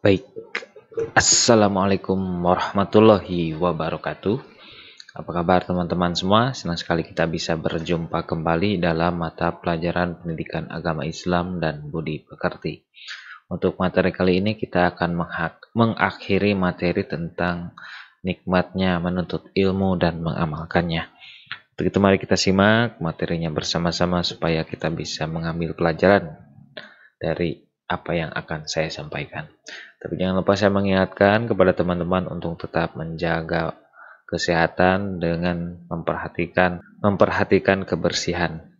Baik, Assalamualaikum warahmatullahi wabarakatuh. Apa kabar teman-teman semua? Senang sekali kita bisa berjumpa kembali dalam mata pelajaran pendidikan agama Islam dan budi pekerti. Untuk materi kali ini kita akan mengakhiri materi tentang nikmatnya menuntut ilmu dan mengamalkannya. Untuk itu mari kita simak materinya bersama-sama supaya kita bisa mengambil pelajaran dari apa yang akan saya sampaikan. Tapi jangan lupa saya mengingatkan kepada teman-teman untuk tetap menjaga kesehatan dengan memperhatikan kebersihan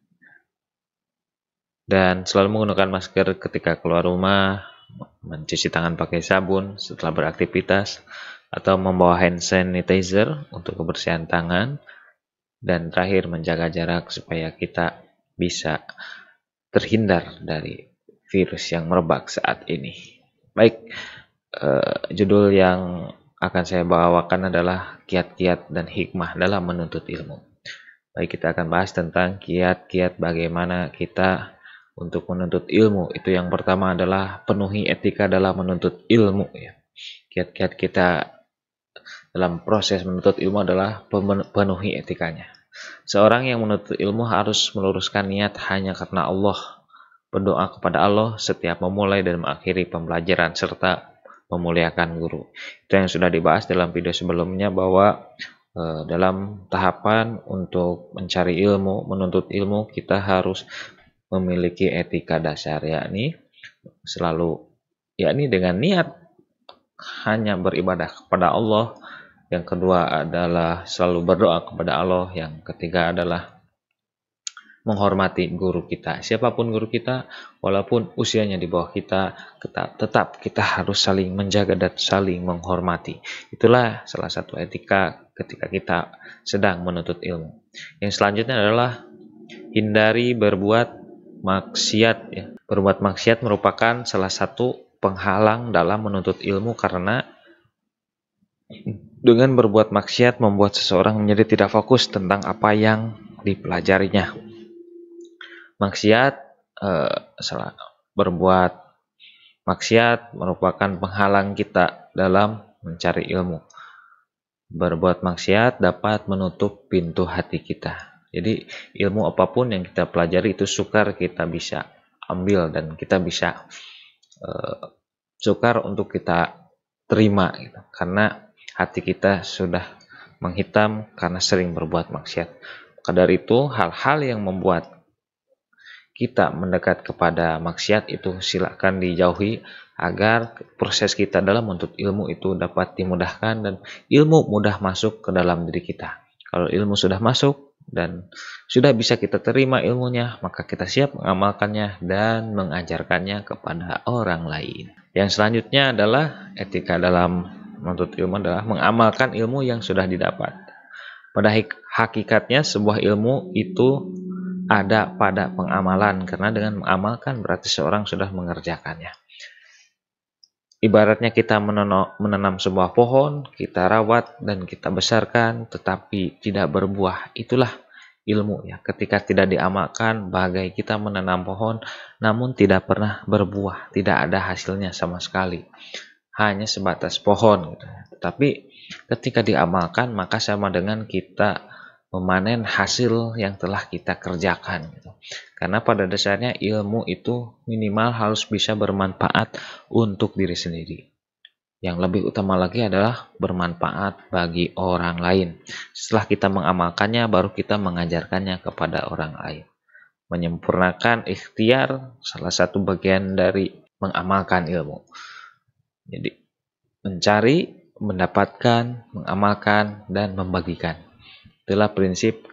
dan selalu menggunakan masker ketika keluar rumah, mencuci tangan pakai sabun setelah beraktivitas, atau membawa hand sanitizer untuk kebersihan tangan, dan terakhir menjaga jarak supaya kita bisa terhindar dari virus yang merebak saat ini. Baik, judul yang akan saya bawakan adalah kiat-kiat dan hikmah dalam menuntut ilmu. Baik, kita akan bahas tentang kiat-kiat bagaimana kita untuk menuntut ilmu. Itu yang pertama adalah penuhi etika dalam menuntut ilmu. Ya. Kiat-kiat kita dalam proses menuntut ilmu adalah penuhi etikanya. Seorang yang menuntut ilmu harus meluruskan niat hanya karena Allah, berdoa kepada Allah setiap memulai dan mengakhiri pembelajaran, serta memuliakan guru. Itu yang sudah dibahas dalam video sebelumnya bahwa dalam tahapan untuk mencari ilmu, menuntut ilmu, kita harus memiliki etika dasar, yakni dengan niat hanya beribadah kepada Allah. Yang kedua adalah selalu berdoa kepada Allah. Yang ketiga adalah menghormati guru kita. Siapapun guru kita, walaupun usianya di bawah kita, tetap kita harus saling menjaga dan saling menghormati. Itulah salah satu etika ketika kita sedang menuntut ilmu. Yang selanjutnya adalah hindari berbuat maksiat. Ya. Berbuat maksiat merupakan salah satu penghalang dalam menuntut ilmu karena dengan berbuat maksiat membuat seseorang menjadi tidak fokus tentang apa yang dipelajarinya. Berbuat maksiat merupakan penghalang kita dalam mencari ilmu. Berbuat maksiat dapat menutup pintu hati kita. Jadi ilmu apapun yang kita pelajari itu sukar kita bisa ambil dan kita bisa sukar untuk kita terima gitu. Karena hati kita sudah menghitam karena sering berbuat maksiat. Maka dari itu hal-hal yang membuat kita mendekat kepada maksiat itu silakan dijauhi agar proses kita dalam menuntut ilmu itu dapat dimudahkan dan ilmu mudah masuk ke dalam diri kita. Kalau ilmu sudah masuk dan sudah bisa kita terima ilmunya, maka kita siap mengamalkannya dan mengajarkannya kepada orang lain. Yang selanjutnya adalah etika dalam menuntut ilmu adalah mengamalkan ilmu yang sudah didapat. Pada hakikatnya sebuah ilmu itu ada pada pengamalan, karena dengan mengamalkan berarti seorang sudah mengerjakannya. Ibaratnya kita menanam sebuah pohon, kita rawat dan kita besarkan tetapi tidak berbuah. Itulah ilmu ya. Ketika tidak diamalkan, bagai kita menanam pohon namun tidak pernah berbuah, tidak ada hasilnya sama sekali. Hanya sebatas pohon gitu. Tetapi ketika diamalkan maka sama dengan kita memanen hasil yang telah kita kerjakan gitu. Karena pada dasarnya ilmu itu minimal harus bisa bermanfaat untuk diri sendiri. Yang lebih utama lagi adalah bermanfaat bagi orang lain. Setelah kita mengamalkannya baru kita mengajarkannya kepada orang lain. Menyempurnakan ikhtiar salah satu bagian dari mengamalkan ilmu. Jadi mencari, mendapatkan, mengamalkan, dan membagikan. Itulah prinsip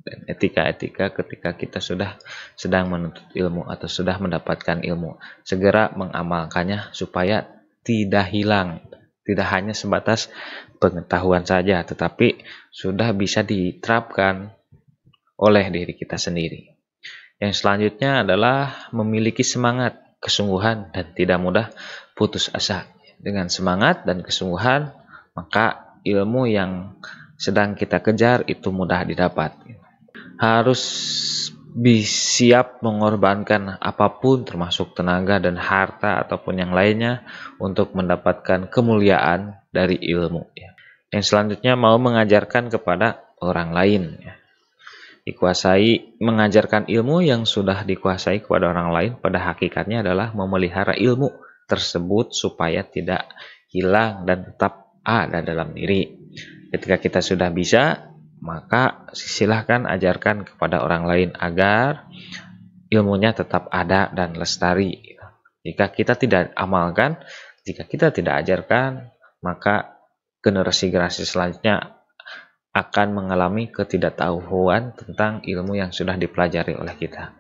dan etika-etika ketika kita sudah sedang menuntut ilmu atau sudah mendapatkan ilmu. Segera mengamalkannya supaya tidak hilang. Tidak hanya sebatas pengetahuan saja, tetapi sudah bisa diterapkan oleh diri kita sendiri. Yang selanjutnya adalah memiliki semangat, kesungguhan, dan tidak mudah putus asa. Dengan semangat dan kesungguhan, maka ilmu yang sedang kita kejar itu mudah didapat. Harus siap mengorbankan apapun termasuk tenaga dan harta ataupun yang lainnya untuk mendapatkan kemuliaan dari ilmu ya. Yang selanjutnya mau mengajarkan kepada orang lain ya. Mengajarkan ilmu yang sudah dikuasai kepada orang lain pada hakikatnya adalah memelihara ilmu tersebut supaya tidak hilang dan tetap ada dalam diri. Ketika kita sudah bisa, maka silahkan ajarkan kepada orang lain agar ilmunya tetap ada dan lestari. Jika kita tidak amalkan, jika kita tidak ajarkan, maka generasi-generasi selanjutnya akan mengalami ketidaktahuan tentang ilmu yang sudah dipelajari oleh kita.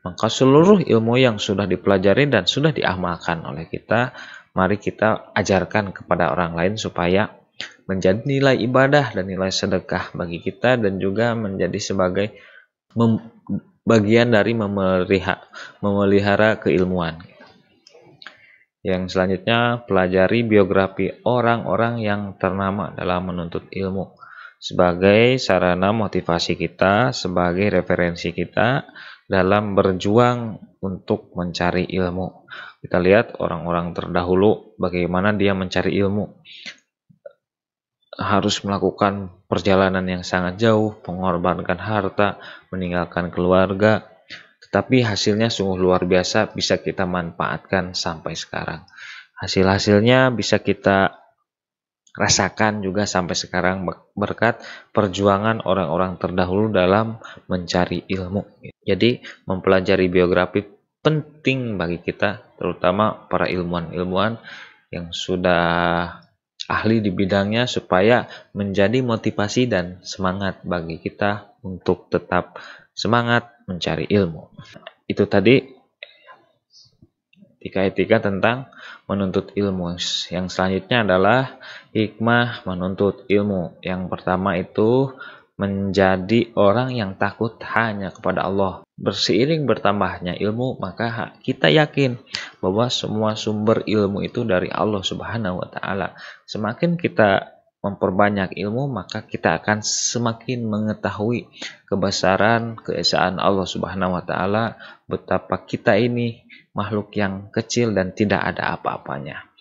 Maka seluruh ilmu yang sudah dipelajari dan sudah diamalkan oleh kita, mari kita ajarkan kepada orang lain supaya menjadi nilai ibadah dan nilai sedekah bagi kita dan juga menjadi sebagai bagian dari memelihara keilmuan. Yang selanjutnya, pelajari biografi orang-orang yang ternama dalam menuntut ilmu sebagai sarana motivasi kita, sebagai referensi kita dalam berjuang untuk mencari ilmu. Kita lihat orang-orang terdahulu bagaimana dia mencari ilmu. Harus melakukan perjalanan yang sangat jauh, mengorbankan harta, meninggalkan keluarga, tetapi hasilnya sungguh luar biasa, bisa kita manfaatkan sampai sekarang. Hasil-hasilnya bisa kita rasakan juga sampai sekarang berkat perjuangan orang-orang terdahulu dalam mencari ilmu. Jadi mempelajari biografi penting bagi kita, terutama para ilmuwan-ilmuwan yang sudah ahli di bidangnya, supaya menjadi motivasi dan semangat bagi kita untuk tetap semangat mencari ilmu. Itu tadi etika-etika tentang menuntut ilmu. Yang selanjutnya adalah hikmah menuntut ilmu. Yang pertama itu menjadi orang yang takut hanya kepada Allah. Berseiring bertambahnya ilmu, maka kita yakin bahwa semua sumber ilmu itu dari Allah Subhanahu wa Ta'ala. Semakin kita memperbanyak ilmu, maka kita akan semakin mengetahui kebesaran, keesaan Allah Subhanahu wa Ta'ala, betapa kita ini makhluk yang kecil dan tidak ada apa-apanya.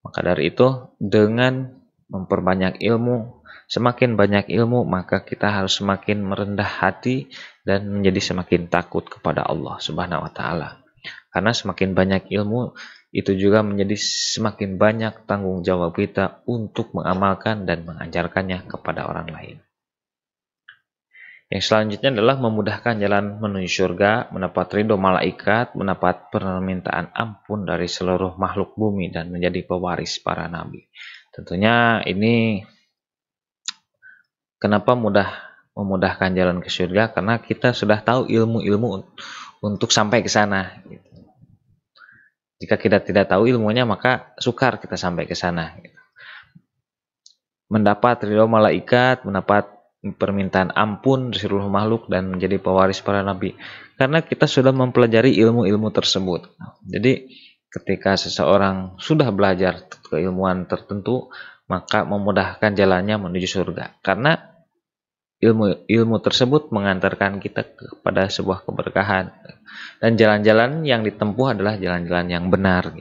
Maka dari itu, dengan memperbanyak ilmu, semakin banyak ilmu, maka kita harus semakin merendah hati dan menjadi semakin takut kepada Allah Subhanahu wa Ta'ala. Karena semakin banyak ilmu, itu juga menjadi semakin banyak tanggung jawab kita untuk mengamalkan dan mengajarkannya kepada orang lain. Yang selanjutnya adalah memudahkan jalan menuju surga, mendapat ridho malaikat, mendapat permintaan ampun dari seluruh makhluk bumi, dan menjadi pewaris para nabi. Tentunya ini kenapa memudahkan jalan ke surga? Karena kita sudah tahu ilmu-ilmu untuk sampai ke sana. Jika kita tidak tahu ilmunya, maka sukar kita sampai ke sana. Mendapat ridho malaikat, mendapat permintaan ampun dari seluruh makhluk, dan menjadi pewaris para nabi. Karena kita sudah mempelajari ilmu-ilmu tersebut. Jadi ketika seseorang sudah belajar keilmuan tertentu, maka memudahkan jalannya menuju surga. Karena ilmu tersebut mengantarkan kita kepada sebuah keberkahan. Dan jalan-jalan yang ditempuh adalah jalan-jalan yang benar.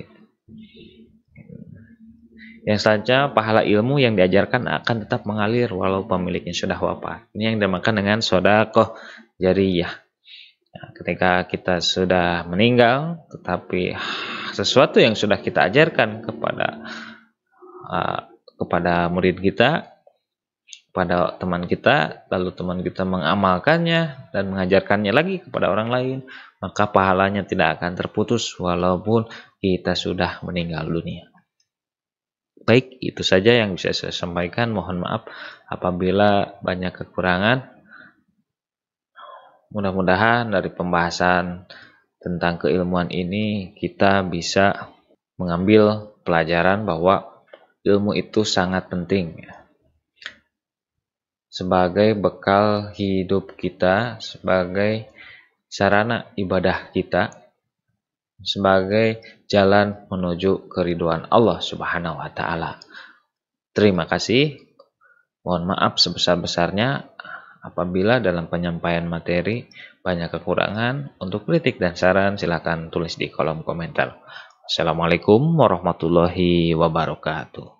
Yang selanjutnya, pahala ilmu yang diajarkan akan tetap mengalir walau pemiliknya sudah wafat. Ini yang dinamakan dengan sedekah jariyah. Nah, ketika kita sudah meninggal, tetapi sesuatu yang sudah kita ajarkan kepada murid kita, kepada teman kita, lalu teman kita mengamalkannya dan mengajarkannya lagi kepada orang lain, maka pahalanya tidak akan terputus walaupun kita sudah meninggal dunia. Baik, itu saja yang bisa saya sampaikan. Mohon maaf apabila banyak kekurangan. Mudah-mudahan dari pembahasan tentang keilmuan ini kita bisa mengambil pelajaran bahwa ilmu itu sangat penting sebagai bekal hidup kita, sebagai sarana ibadah kita, sebagai jalan menuju keridhaan Allah Subhanahu wa Ta'ala. Terima kasih. Mohon maaf sebesar-besarnya Apabila dalam penyampaian materi banyak kekurangan, untuk kritik dan saran silakan tulis di kolom komentar. Assalamualaikum warahmatullahi wabarakatuh.